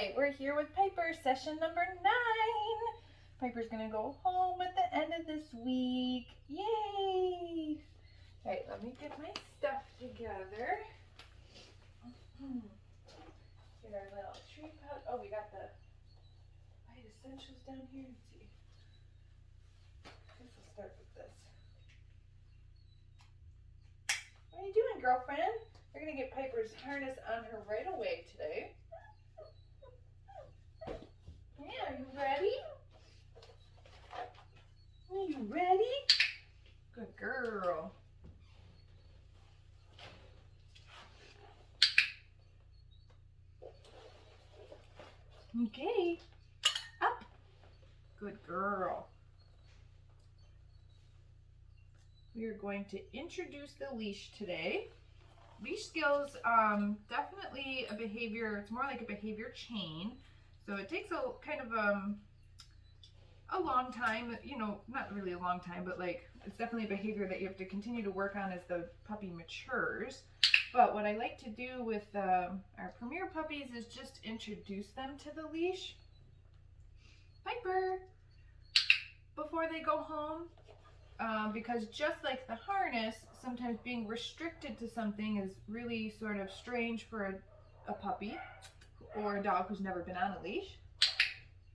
right, we're here with Piper, session number 9. Piper's gonna go home at the end of this week. Yay! All right, let me get my stuff together. Get our little tree pouch. Oh, we got the white essentials down here. Let's see. I guess I'll start with this. What are you doing, girlfriend? We're gonna get Piper's harness on her right away today. Yeah, are you ready? Are you ready? Good girl. Okay. Up. Good girl. We are going to introduce the leash today. Leash skills, definitely a behavior, it's more like a behavior chain. So it takes a kind of a long time, you know, not really a long time, but like it's definitely a behavior that you have to continue to work on as the puppy matures. But what I like to do with our premier puppies is just introduce them to the leash. Piper, before they go home, because just like the harness, sometimes being restricted to something is really sort of strange for a puppy or a dog who's never been on a leash.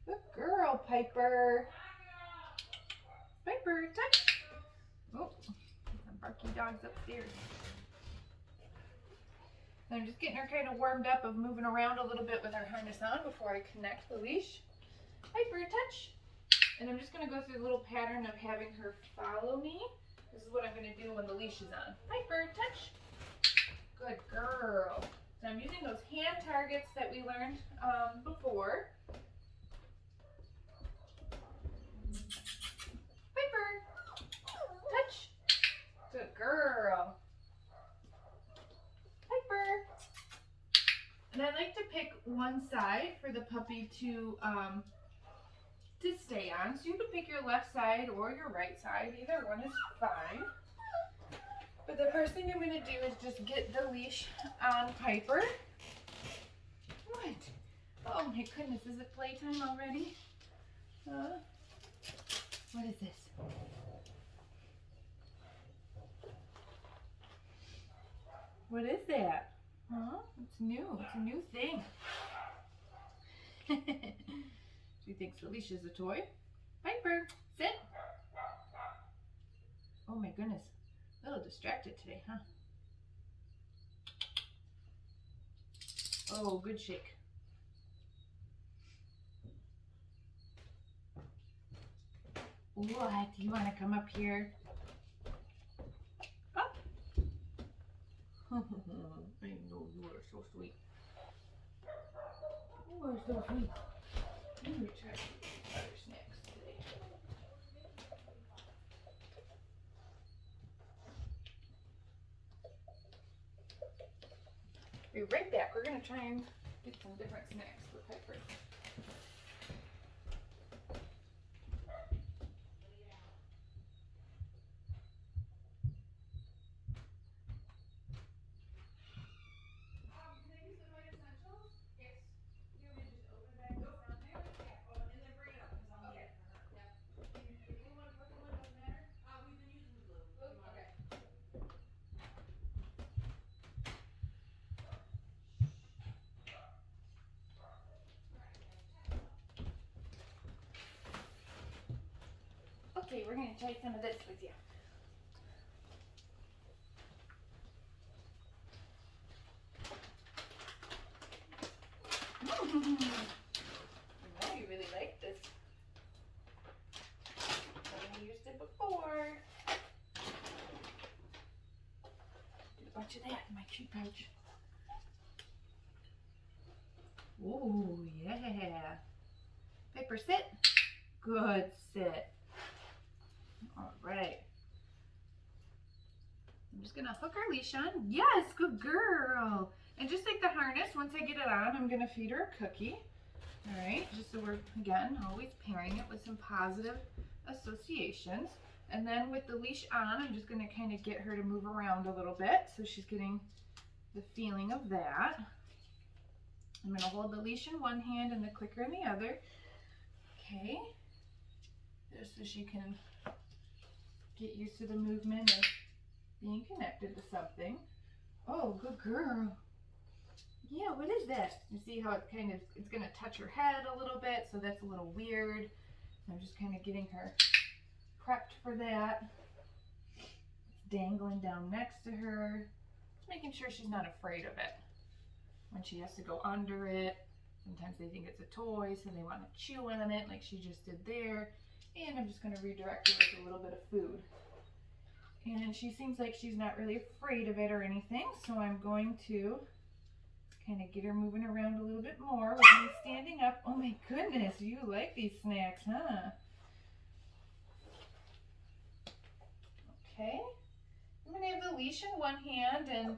Good girl, Piper. Piper, touch. Oh, some barky dogs upstairs. I'm just getting her kind of warmed up of moving around a little bit with our harness on before I connect the leash. Piper, touch. And I'm just going to go through the little pattern of having her follow me. This is what I'm going to do when the leash is on. Piper, touch. Good girl. So I'm using those hand targets that we learned before. Piper, touch. Good girl. Piper. And I like to pick one side for the puppy to stay on. So you can pick your left side or your right side. Either one is fine. But the first thing I'm going to do is just get the leash on Piper. What? Oh my goodness, is it playtime already? What is this? What is that? Huh? It's new. It's a new thing. She thinks the leash is a toy. Piper, sit. Oh my goodness. A little distracted today, huh? Oh, good shake. What? You want to come up here? Up. I know you are so sweet. You are so sweet. I'm going to try to eat other snacks today. Be right back. We're going to try and get some different snacks for Piper. Okay, we're going to try some of this with you. I know you really like this. I've used it before. Did a bunch of that in my treat pouch. Ooh, yeah. Piper, sit. Good sit. All right. I'm just gonna hook our leash on. Yes, good girl. And just like the harness, once I get it on, I'm gonna feed her a cookie. All right, just so we're, again, always pairing it with some positive associations. And then with the leash on, I'm just gonna kind of get her to move around a little bit so she's getting the feeling of that. I'm going to hold the leash in one hand and the clicker in the other. Okay. Just so she can get used to the movement of being connected to something. Oh, good girl. Yeah, what is that? You see how it's going to touch her head a little bit, so that's a little weird. I'm just kind of getting her prepped for that. It's dangling down next to her. Just making sure she's not afraid of it. When she has to go under it, sometimes they think it's a toy, so they want to chew on it like she just did there. And I'm just going to redirect her with a little bit of food. And she seems like she's not really afraid of it or anything, so I'm going to kind of get her moving around a little bit more with me standing up. Oh my goodness, you like these snacks, huh? Okay. I'm going to have the leash in one hand, and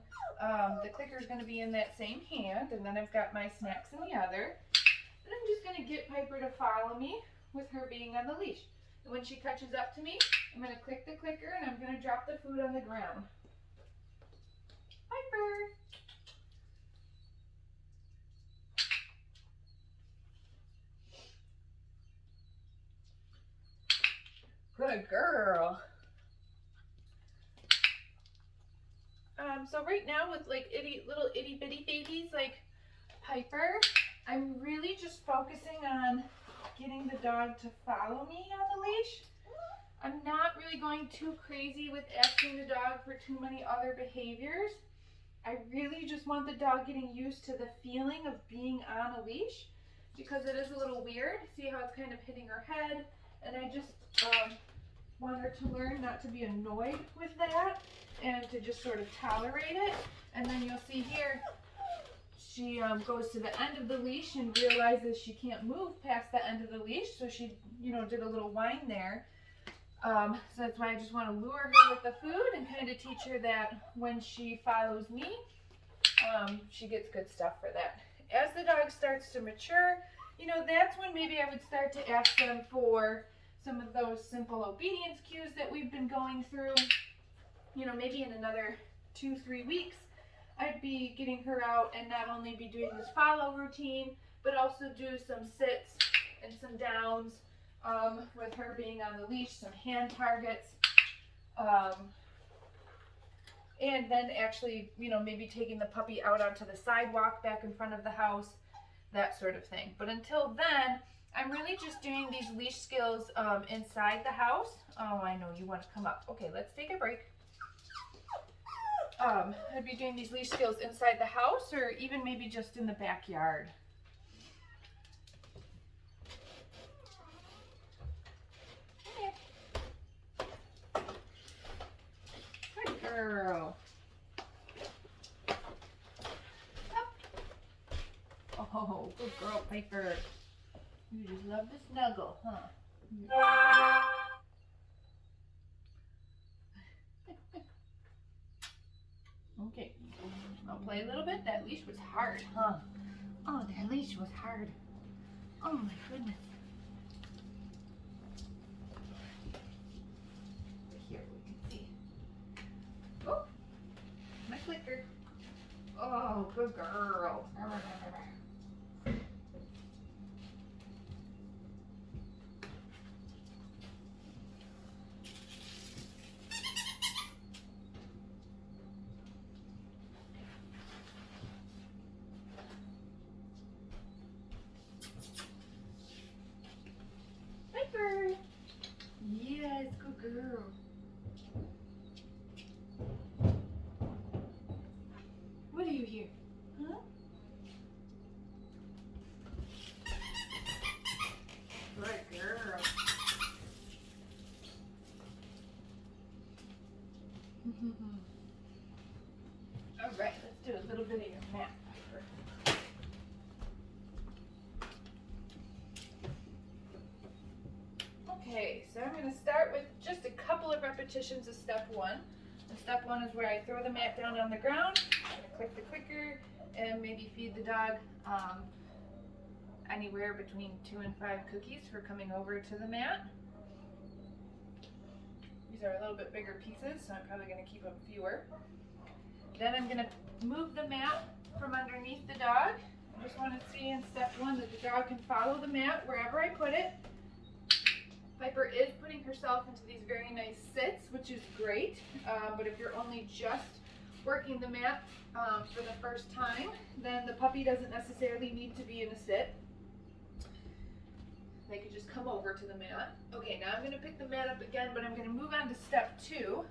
the clicker is going to be in that same hand, and then I've got my snacks in the other. And I'm just going to get Piper to follow me with her being on the leash. And when she catches up to me, I'm going to click the clicker, and I'm going to drop the food on the ground. Piper! Good girl. So right now with like little itty bitty babies like Piper, I'm really just focusing on getting the dog to follow me on the leash. I'm not really going too crazy with asking the dog for too many other behaviors. I really just want the dog getting used to the feeling of being on a leash, because it is a little weird. See how it's kind of hitting her head, and I just want her to learn not to be annoyed with that and to just sort of tolerate it. And then you'll see here, she goes to the end of the leash and realizes she can't move past the end of the leash, so she, did a little whine there. So that's why I just want to lure her with the food and kind of teach her that when she follows me, she gets good stuff for that. As the dog starts to mature, that's when maybe I would start to ask them for some of those simple obedience cues that we've been going through. Maybe in another 2-3 weeks, I'd be getting her out and not only be doing this follow routine, but also do some sits and some downs with her being on the leash, some hand targets, and then actually, maybe taking the puppy out onto the sidewalk back in front of the house, that sort of thing. But until then, I'm really just doing these leash skills inside the house. Oh, I know you want to come up. Okay, let's take a break. I'd be doing these leash skills inside the house, or even maybe just in the backyard. Good girl. Up. Oh, good girl, Piper. You just love to snuggle, huh? Okay, I'll play a little bit. That leash was hard, huh? Oh, that leash was hard. Oh my goodness. Here we can see. Oh, my clicker. Oh, good girl. Piper. Yes, good girl. What do you hear? Huh? Good girl. All right, let's do a little bit of your mat. Okay, so I'm going to start with just a couple of repetitions of step one. And step one is where I throw the mat down on the ground, I'm going to click the clicker, and maybe feed the dog anywhere between 2 and 5 cookies for coming over to the mat. These are a little bit bigger pieces, so I'm probably going to keep them fewer. Then I'm going to move the mat from underneath the dog, I just want to see in step 1 that the dog can follow the mat wherever I put it. Piper is putting herself into these very nice sits, which is great, but if you're only just working the mat for the first time, then the puppy doesn't necessarily need to be in a sit. They could just come over to the mat. Okay, now I'm going to pick the mat up again, but I'm going to move on to step 2.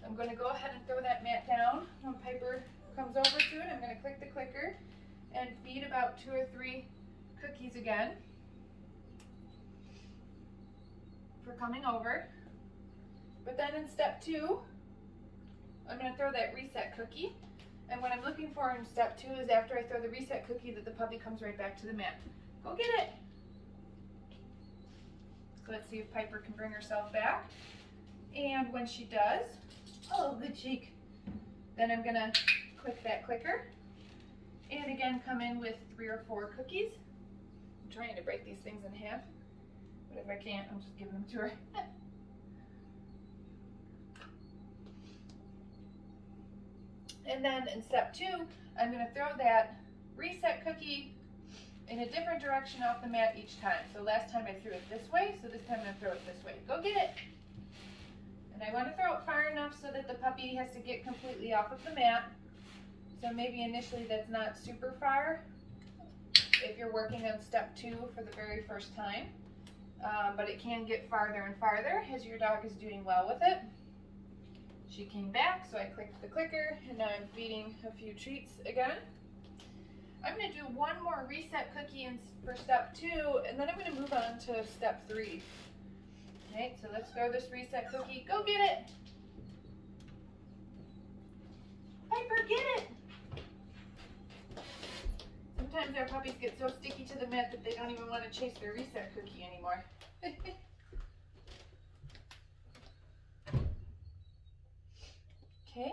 I'm going to go ahead and throw that mat down. When Piper comes over to it, I'm going to click the clicker and feed about 2 or 3 cookies again for coming over. But then in step 2, I'm going to throw that reset cookie. And what I'm looking for in step 2 is after I throw the reset cookie that the puppy comes right back to the mat. Go get it! So let's see if Piper can bring herself back. And when she does, oh, good shake. Then I'm going to click that clicker. And again, come in with 3 or 4 cookies. I'm trying to break these things in half. But if I can't, I'm just giving them to her. And then in step 2, I'm going to throw that reset cookie in a different direction off the mat each time. So last time I threw it this way, so this time I'm going to throw it this way. Go get it! And I want to throw it far enough so that the puppy has to get completely off of the mat. So maybe initially that's not super far if you're working on step 2 for the very first time. But it can get farther and farther as your dog is doing well with it. She came back, so I clicked the clicker, and now I'm feeding a few treats again. I'm going to do one more reset cookie for step 2, and then I'm going to move on to step 3. Okay, so let's throw this reset cookie. Go get it! Piper, get it! Sometimes our puppies get so sticky to the mat that they don't even want to chase their reset cookie anymore. Okay,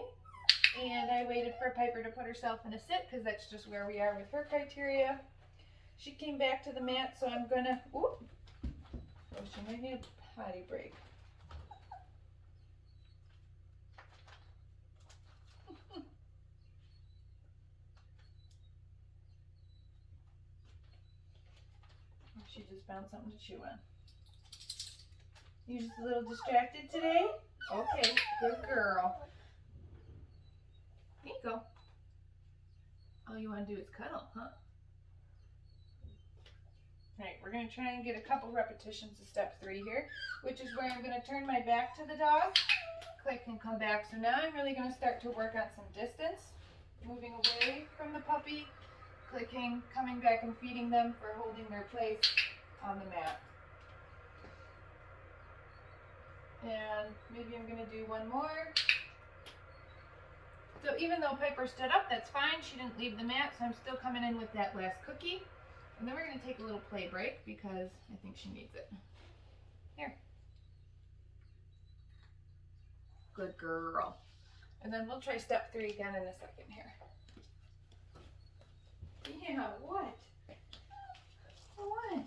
and I waited for Piper to put herself in a sit because that's just where we are with her criteria. She came back to the mat, so I'm gonna, oh, she might need a potty break. She just found something to chew on. You just a little distracted today? Okay, good girl. There you go. All you want to do is cuddle, huh? Alright, we're going to try and get a couple repetitions of step 3 here, which is where I'm going to turn my back to the dog, click and come back. So now I'm really going to start to work on some distance, moving away from the puppy, clicking, coming back and feeding them for holding their place on the mat. And maybe I'm going to do one more. So even though Piper stood up, that's fine. She didn't leave the mat, so I'm still coming in with that last cookie. And then we're going to take a little play break because I think she needs it. Here. Good girl. And then we'll try step 3 again in a second here. Yeah, what? What?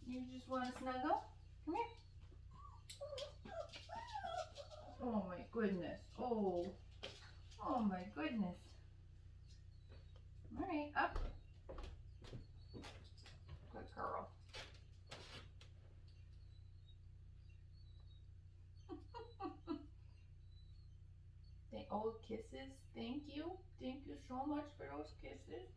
You just want to snuggle? Come here. Oh my goodness. Oh. Oh my goodness. All right, up. Good girl. Oh, kisses. Thank you. Thank you so much for those kisses.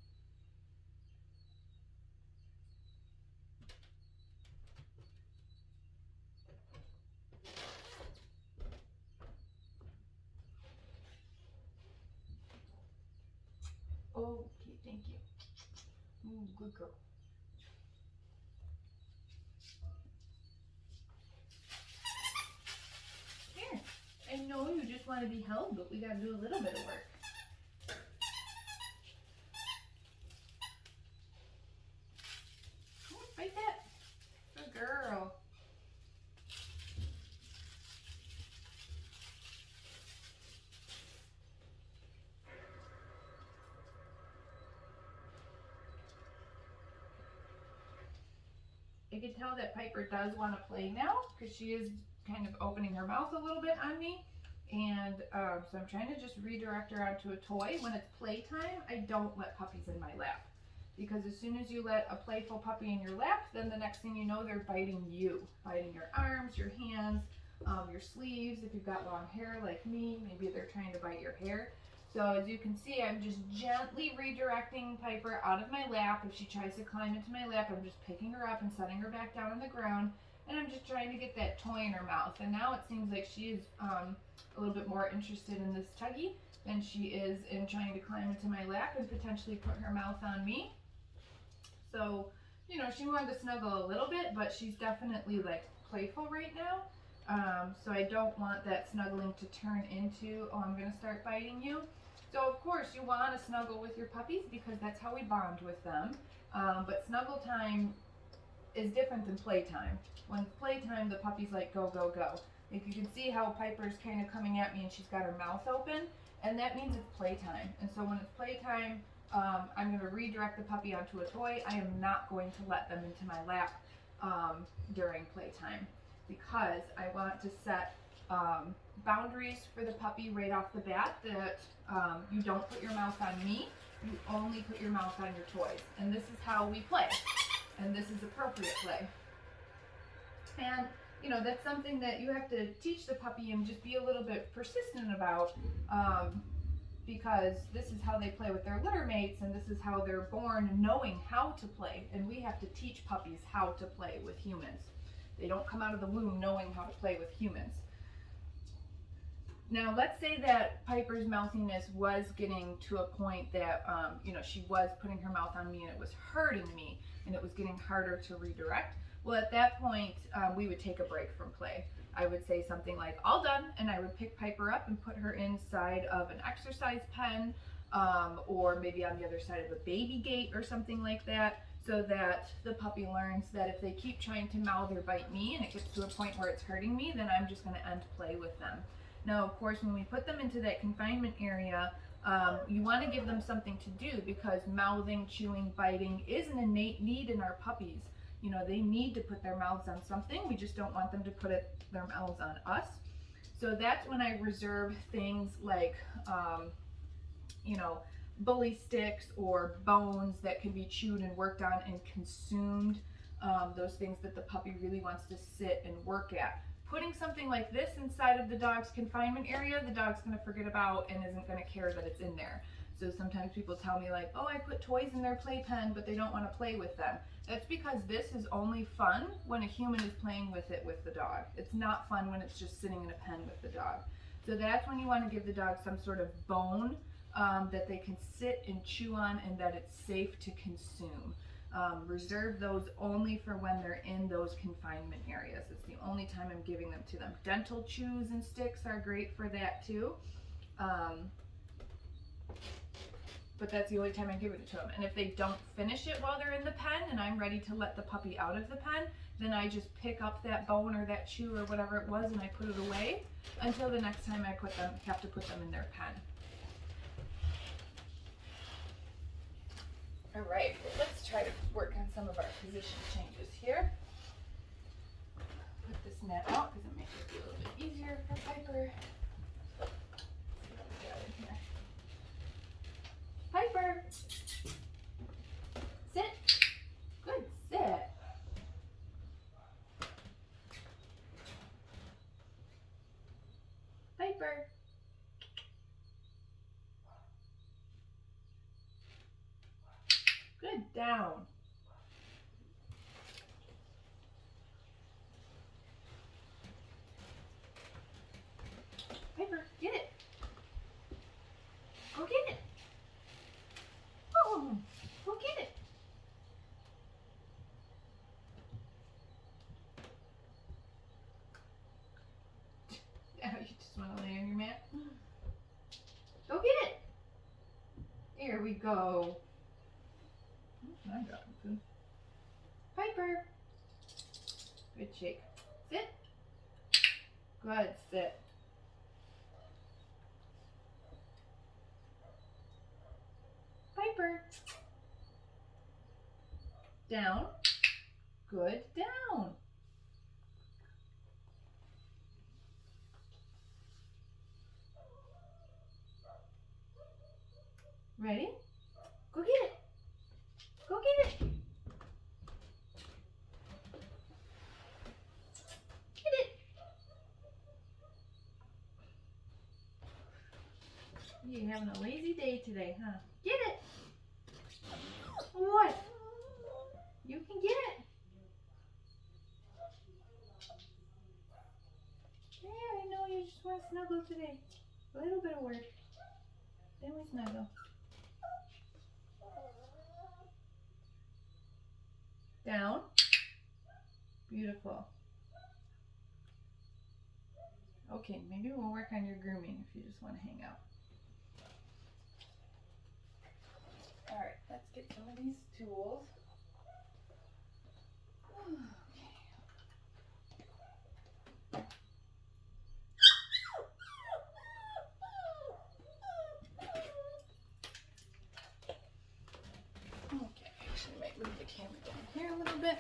Okay, thank you. Good girl. Here. I know you just want to be held, but we got to do a little bit of work. Come on, bite that. Good girl. I can tell that Piper does want to play now because she is kind of opening her mouth a little bit on me. And so I'm trying to just redirect her onto a toy. When it's playtime, I don't let puppies in my lap. Because as soon as you let a playful puppy in your lap, then the next thing you know, they're biting you. Biting your arms, your hands, your sleeves. If you've got long hair like me, maybe they're trying to bite your hair. So as you can see, I'm just gently redirecting Piper out of my lap. If she tries to climb into my lap, I'm just picking her up and setting her back down on the ground. And I'm just trying to get that toy in her mouth. And now it seems like she is a little bit more interested in this tuggy than she is in trying to climb into my lap and potentially put her mouth on me. So, you know, she wanted to snuggle a little bit, but she's definitely like playful right now. So I don't want that snuggling to turn into, oh, I'm going to start biting you. So of course you want to snuggle with your puppies because that's how we bond with them. But snuggle time is different than playtime. When it's playtime, the puppy's like, go, go, go. Like you can see how Piper's kind of coming at me and she's got her mouth open, and that means it's playtime. And so when it's playtime, I'm going to redirect the puppy onto a toy. I am not going to let them into my lap during playtime because I want to set boundaries for the puppy right off the bat that you don't put your mouth on me, you only put your mouth on your toys. And this is how we play. And this is appropriate play. And, you know, that's something that you have to teach the puppy and just be a little bit persistent about because this is how they play with their litter mates and this is how they're born knowing how to play. And we have to teach puppies how to play with humans. They don't come out of the womb knowing how to play with humans. Now, let's say that Piper's mouthiness was getting to a point that, you know, she was putting her mouth on me and it was hurting me and it was getting harder to redirect. Well, at that point, we would take a break from play. I would say something like, all done, and I would pick Piper up and put her inside of an exercise pen or maybe on the other side of a baby gate or something like that, so that the puppy learns that if they keep trying to mouth or bite me and it gets to a point where it's hurting me, then I'm just going to end play with them. Now, of course, when we put them into that confinement area, you want to give them something to do because mouthing, chewing, biting is an innate need in our puppies. You know, they need to put their mouths on something. We just don't want them to put their mouths on us. So that's when I reserve things like, you know, bully sticks or bones that can be chewed and worked on and consumed. Those things that the puppy really wants to sit and work at. Putting something like this inside of the dog's confinement area, the dog's going to forget about and isn't going to care that it's in there. So sometimes people tell me like, oh, I put toys in their playpen, but they don't want to play with them. That's because this is only fun when a human is playing with it with the dog. It's not fun when it's just sitting in a pen with the dog. So that's when you want to give the dog some sort of bone that they can sit and chew on and that it's safe to consume. Reserve those only for when they're in those confinement areas. It's the only time I'm giving them to them. Dental chews and sticks are great for that too. But that's the only time I'm giving it to them. And if they don't finish it while they're in the pen and I'm ready to let the puppy out of the pen, then I just pick up that bone or that chew or whatever it was and I put it away until the next time I have to put them in their pen. All right, well, let's try to work on some of our position changes here. Put this net out because it makes it a little bit easier for Piper. Let's see what we got in here. Piper, sit. Good, sit. Piper. Good, down. Piper, get it. Go get it. Oh, go get it. Now you just want to lay on your mat. Go get it. Here we go. I'm dropping food. Piper. Good shake. Sit. Good, sit. Piper. Down. Good, down. Ready? Go get it. Go get it. Get it. You're having a lazy day today, huh? Get it. What? You can get it. Yeah, I know you just want to snuggle today. A little bit of work. Then we snuggle. Down. Beautiful. Okay, maybe we'll work on your grooming if you just want to hang out. Alright, let's get some of these tools. Okay, actually might move the camera down here a little bit.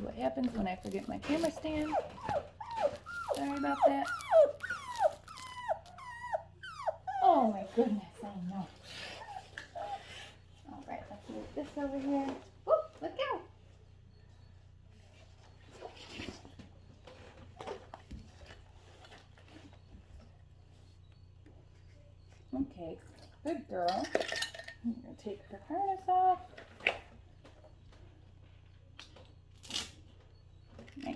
What happens when I forget my camera stand? Sorry about that. Oh my goodness, I know. Alright, let's move this over here. Oh, let go. Okay, good girl. I'm going to take her harness off. Nice.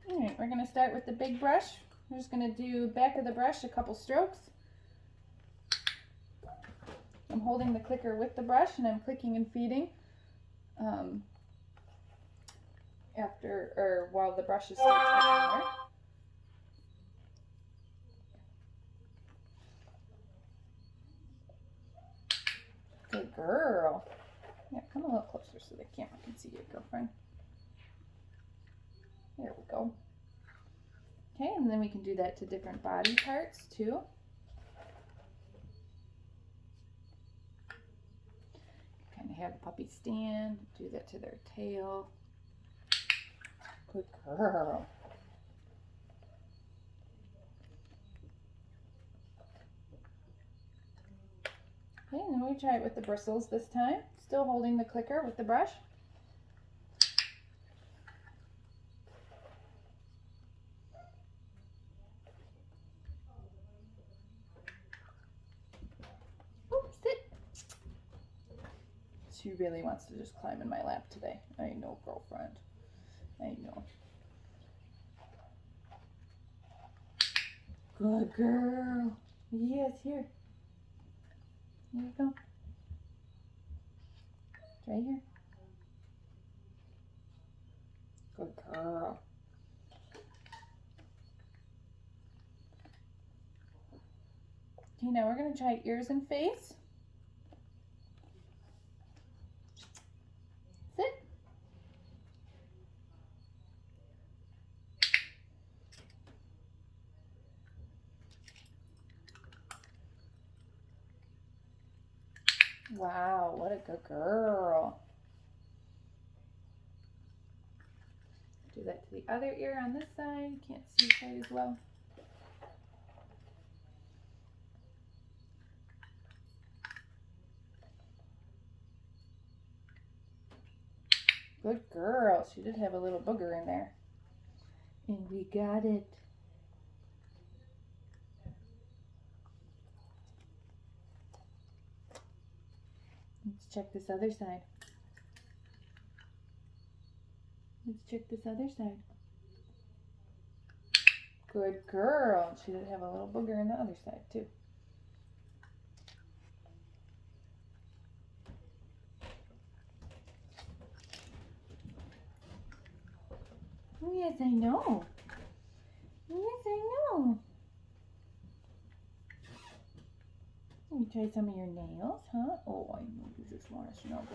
Alright, we're going to start with the big brush. We're just going to do back of the brush a couple strokes. I'm holding the clicker with the brush and I'm clicking and feeding while the brush is still touching her. Good girl. Yeah, come a little closer so the camera can see your girlfriend. There we go. Okay, and then we can do that to different body parts too. Kind of have a puppy stand, do that to their tail. Good girl. Okay, and then we try it with the bristles this time. Still holding the clicker with the brush. Oops, sit. She really wants to just climb in my lap today. I know, girlfriend. I know. Good girl. Yes, here. Here you go. Right here. Good girl. Okay, now we're going to try ears and face. Sit. Wow, what a good girl. Do that to the other ear on this side. Can't see quite as well. Good girl. She did have a little booger in there. And we got it. Let's check this other side. Let's check this other side. Good girl. She did have a little booger in the other side too. Oh, yes, I know. Yes, I know. Let me try some of your nails, huh? Oh, I know you just want to snuggle.